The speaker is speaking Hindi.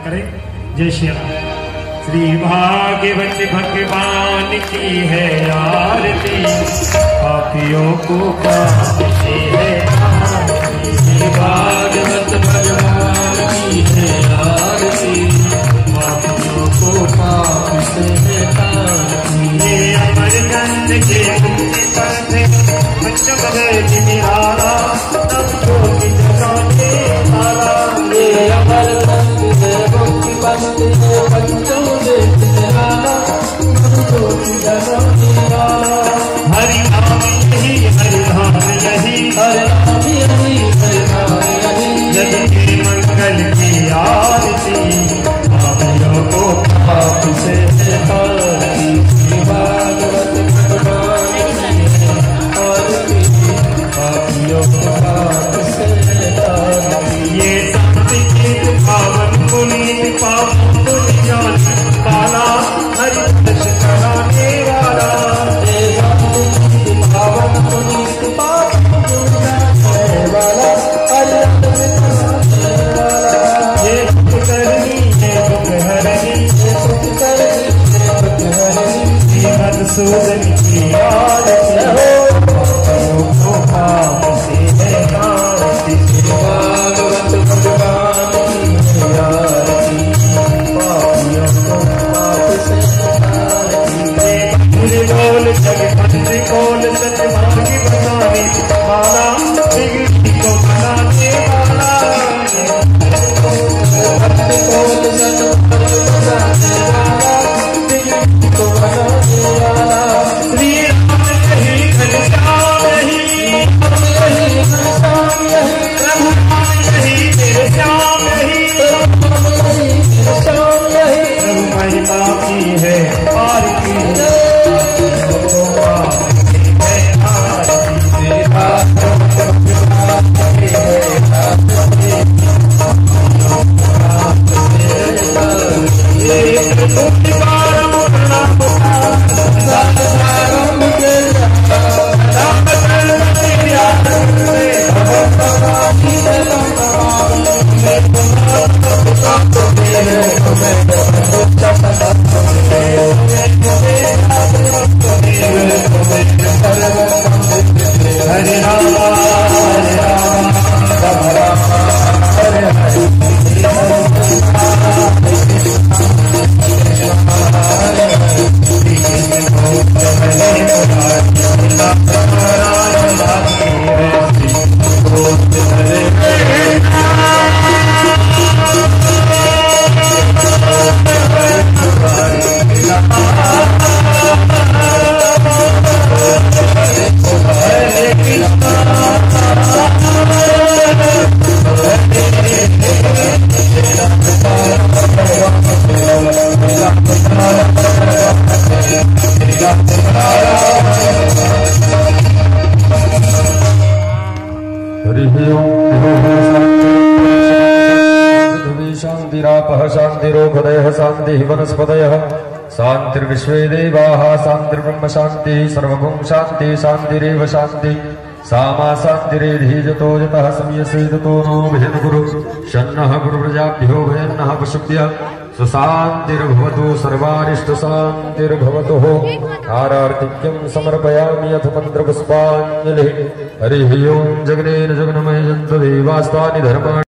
करें। जय श्री राम। श्री भाग्यवत भगवान की है आरती, पापियों को पाप से है आरती। श्री भाग्यवत भगवान की है आरती, पापियों को पाप से है आरती। ये अमरकंद के मुक्ति पथ पंचमवेद निराला, तब योगी जगाने वाला। ये अमरकंद के मुक्ति पथ पंचमवेद निराला, तब योगी जगाने वाला। हरि नाम यही, हरि नाम यही, हरि नाम यही, हरि नाम यही। जग के मंगल की आरती, पापियों को पाप से है आरती। श्री भागवत भगवान पापियों को पाप से है आरती। ये सात्विक पावन पुनीत पावन पुण्यजान काला, हरि दर्श कराने वाला। ये सात्विक पावन पुनीत पावन पुण्यजान वाला, हरि दर्श कराने वाला। ये सुख करनी है दुख हरनी, ये सुख करनी है दुख हरनी। श्री मधुसूदन की आरती हो, को पाप से है आरती। श्री भागवत भगवान की है आरती, पापियों को पाप से है आरती। मुझे बोल जगत खोल सच मार्ग बताने वाला, बिगड़ी को बनाने वाला। भक्त खोल सच मार्ग बताने वाला, बिगड़ी को बनाने वाला। श्री राम यही, घनश्याम यही, घनश्याम यही, प्रभु नाम यही, मेरे श्याम यही, श्याम यही। प्रभु महिमा की है आरती, हरे राम हरे राम राम राम हरे हरे। शांतिरापः शांतिरोगदयः शांतिः वनस्पतयः शांतिर्विश्वे देवाः शांतिर्ब्रह्म शांतिः सर्वभूम शांति शांतिरेव शांति सामा शांतिरेधि जतो जतः संयसे ततो नो भेदगुरु शन्नः गुरुप्रजाभ्यो भयन्नः पशुभ्यः सुशांतिर्भवतु सर्वारिष्ट शांतिर्भवतु। आरार्तिक्यं समर्पयामि अथ मंत्रपुष्पाञ्जलिः। हरिः ओं जगनेन जगन्मयजन्तु देवास्तानि धर्माणि।